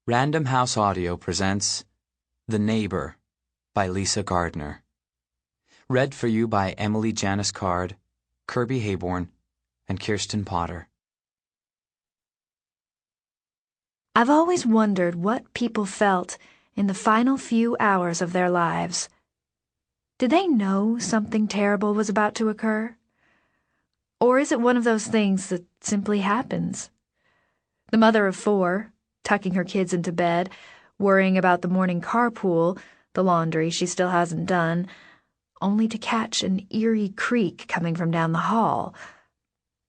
Random House Audio presents The Neighbor by Lisa Gardner. Read for you by Emily Janice Card, Kirby Heyborne, and Kirsten Potter. I've always wondered what people felt in the final few hours of their lives. Did they know something terrible was about to occur? Or is it one of those things that simply happens? The mother of 4, tucking her kids into bed, worrying about the morning carpool, the laundry she still hasn't done, only to catch an eerie creak coming from down the hall.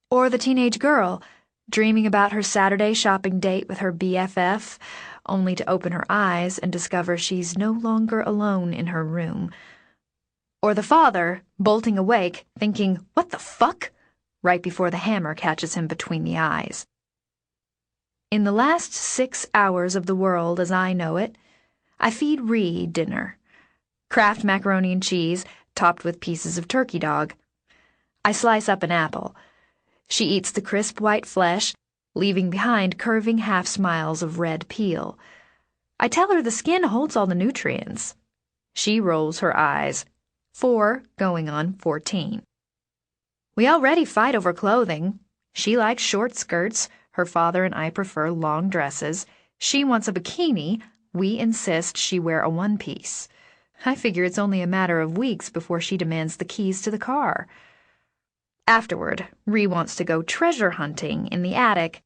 Or the teenage girl, dreaming about her Saturday shopping date with her BFF, only to open her eyes and discover she's no longer alone in her room. Or the father, bolting awake, thinking, "What the fuck?" right before the hammer catches him between the eyes. In the last 6 hours of the world as I know it, I feed Ree dinner. Kraft macaroni and cheese, topped with pieces of turkey dog. I slice up an apple. She eats the crisp white flesh, leaving behind curving half-smiles of red peel. I tell her the skin holds all the nutrients. She rolls her eyes. 4 going on 14. We already fight over clothing. She likes short skirts. Her father and I prefer long dresses. She wants a bikini. We insist she wear a one-piece. I figure it's only a matter of weeks before she demands the keys to the car. Afterward, Ree wants to go treasure hunting in the attic.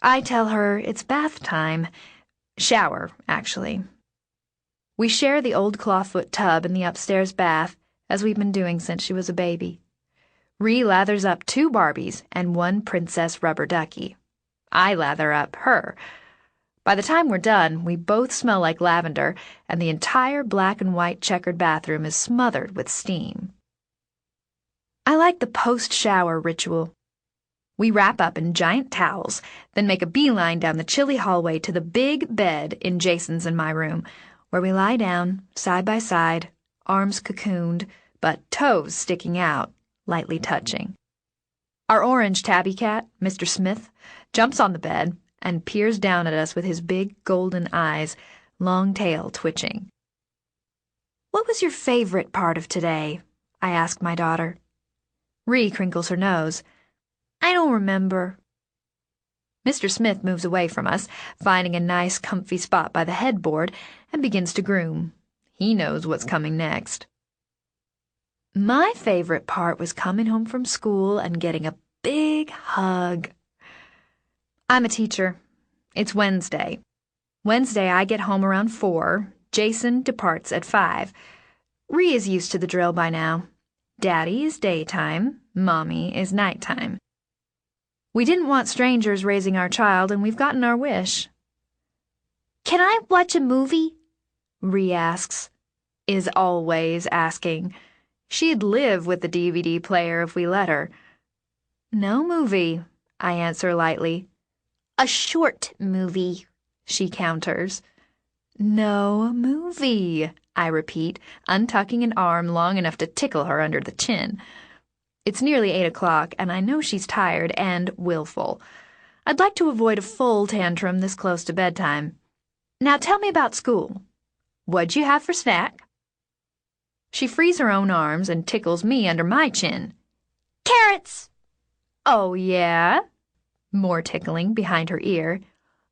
I tell her it's bath time. Shower, actually. We share the old clawfoot tub in the upstairs bath, as we've been doing since she was a baby. Ree lathers up 2 Barbies and 1 princess rubber ducky. I lather up her. By the time we're done, we both smell like lavender, and the entire black and white checkered bathroom is smothered with steam. I like the post-shower ritual. We wrap up in giant towels, then make a beeline down the chilly hallway to the big bed in Jason's and my room, where we lie down, side by side, arms cocooned, but toes sticking out, lightly touching. Our orange tabby cat, Mr. Smith, jumps on the bed and peers down at us with his big golden eyes, long tail twitching. "What was your favorite part of today?" I ask my daughter. Ree crinkles her nose. "I don't remember." Mr. Smith moves away from us, finding a nice, comfy spot by the headboard, and begins to groom. He knows what's coming next. My favorite part was coming home from school and getting a big hug. I'm a teacher. It's Wednesday. Wednesday I get home around 4. Jason departs at 5. Ree is used to the drill by now. Daddy is daytime. Mommy is nighttime. We didn't want strangers raising our child, and we've gotten our wish. "Can I watch a movie?" Ree asks. Is always asking. She'd live with the DVD player if we let her. "No movie," I answer lightly. "A short movie," she counters. "No movie," I repeat, untucking an arm long enough to tickle her under the chin. It's nearly 8 o'clock, and I know she's tired and willful. I'd like to avoid a full tantrum this close to bedtime. "Now tell me about school. What'd you have for snack?" She frees her own arms and tickles me under my chin. "Carrots!" "Oh, yeah?" More tickling behind her ear.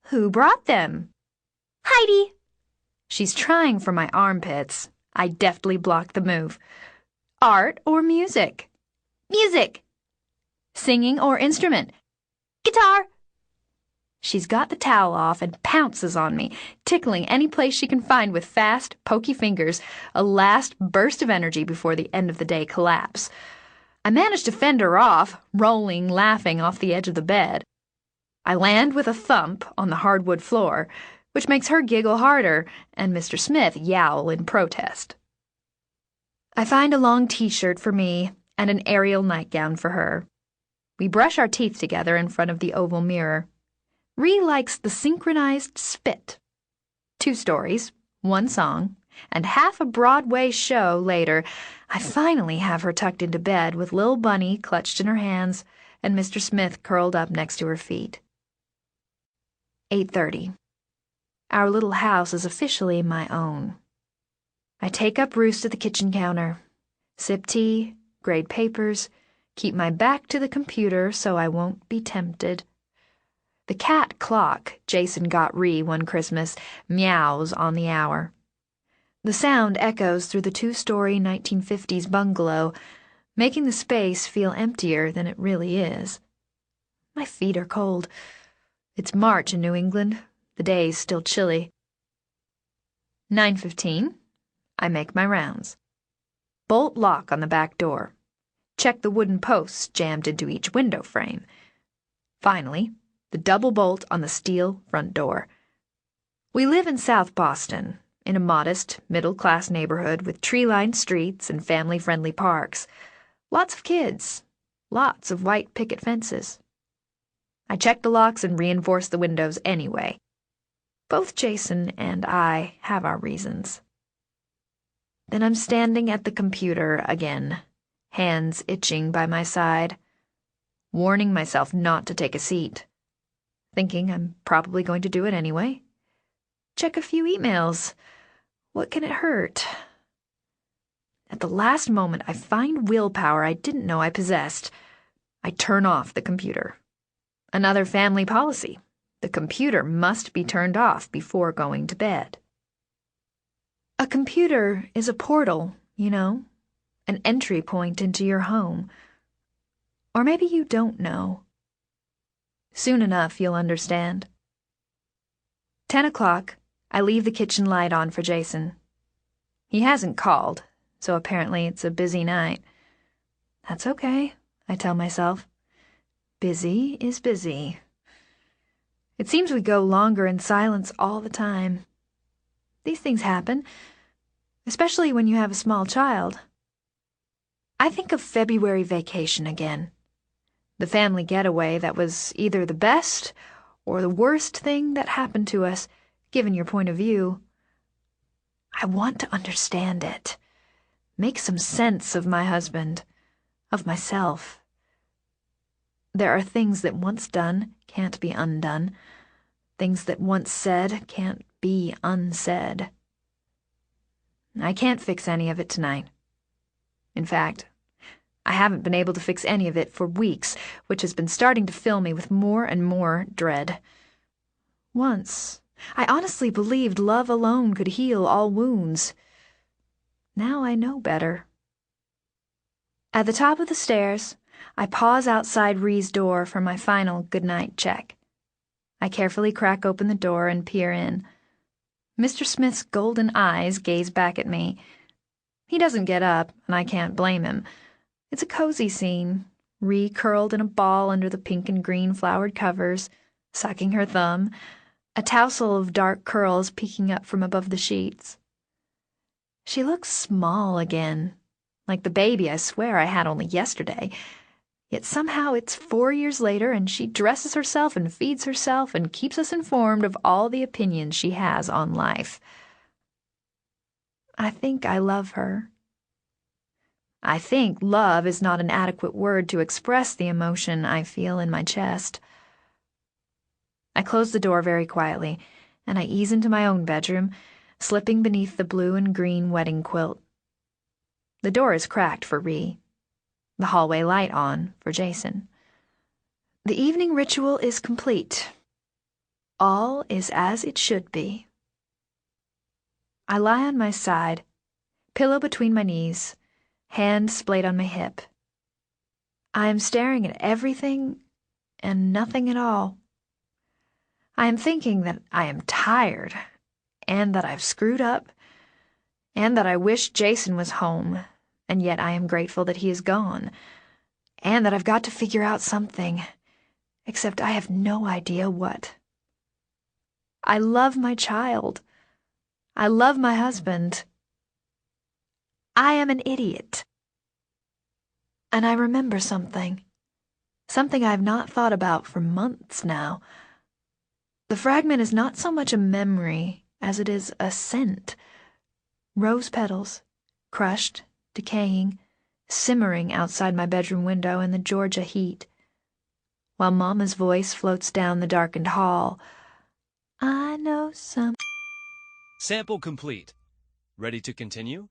"Who brought them?" "Heidi." She's trying for my armpits. I deftly block the move. "Art or music?" "Music." "Singing or instrument?" "Guitar." She's got the towel off and pounces on me, tickling any place she can find with fast, pokey fingers, a last burst of energy before the end of the day collapse. I manage to fend her off, rolling, laughing off the edge of the bed. I land with a thump on the hardwood floor, which makes her giggle harder, and Mr. Smith yowl in protest. I find a long t-shirt for me and an Ariel nightgown for her. We brush our teeth together in front of the oval mirror. Ree likes the synchronized spit. 2 stories, 1 song, and half a Broadway show later, I finally have her tucked into bed with Lil Bunny clutched in her hands and Mr. Smith curled up next to her feet. 8:30. Our little house is officially my own. I take up roost at the kitchen counter, sip tea, grade papers, keep my back to the computer so I won't be tempted. The cat clock Jason got Ree one Christmas meows on the hour. The sound echoes through the two-story 1950s bungalow, making the space feel emptier than it really is. My feet are cold. It's March in New England. The day's still chilly. 9:15. I make my rounds. Bolt lock on the back door. Check the wooden posts jammed into each window frame. Finally, the double bolt on the steel front door. We live in South Boston, in a modest, middle-class neighborhood with tree-lined streets and family-friendly parks. Lots of kids. Lots of white picket fences. I check the locks and reinforce the windows anyway. Both Jason and I have our reasons. Then I'm standing at the computer again, hands itching by my side, warning myself not to take a seat, thinking I'm probably going to do it anyway. Check a few emails. What can it hurt? At the last moment, I find willpower I didn't know I possessed. I turn off the computer. Another family policy. The computer must be turned off before going to bed. A computer is a portal, you know, an entry point into your home. Or maybe you don't know. Soon enough, you'll understand. 10 o'clock, I leave the kitchen light on for Jason. He hasn't called, so apparently it's a busy night. That's okay, I tell myself. Busy is busy. It seems we go longer in silence all the time. These things happen, especially when you have a small child. I think of February vacation again. The family getaway that was either the best or the worst thing that happened to us, given your point of view. I want to understand it. Make some sense of my husband, of myself. There are things that once done can't be undone. Things that once said can't be unsaid. I can't fix any of it tonight. In fact, I haven't been able to fix any of it for weeks, which has been starting to fill me with more and more dread. Once, I honestly believed love alone could heal all wounds. Now I know better. At the top of the stairs, I pause outside Ree's door for my final goodnight check. I carefully crack open the door and peer in. Mr. Smith's golden eyes gaze back at me. He doesn't get up, and I can't blame him. It's a cozy scene, Ree curled in a ball under the pink and green flowered covers, sucking her thumb, a tousle of dark curls peeking up from above the sheets. She looks small again, like the baby I swear I had only yesterday. Yet somehow it's 4 years later and she dresses herself and feeds herself and keeps us informed of all the opinions she has on life. I think I love her. I think love is not an adequate word to express the emotion I feel in my chest. I close the door very quietly, and I ease into my own bedroom, slipping beneath the blue and green wedding quilt. The door is cracked for Ree. The hallway light on for Jason. The evening ritual is complete. All is as it should be. I lie on my side, pillow between my knees, hand splayed on my hip. I am staring at everything and nothing at all. I am thinking that I am tired, and that I've screwed up, and that I wish Jason was home, and yet I am grateful that he is gone, and that I've got to figure out something, except I have no idea what. I love my child. I love my husband. I am an idiot. And I remember something I've not thought about for months now. The fragment is not so much a memory as it is a scent. Rose petals, crushed, decaying, simmering outside my bedroom window in the Georgia heat. While Mama's voice floats down the darkened hall, I know some. Sample complete. Ready to continue?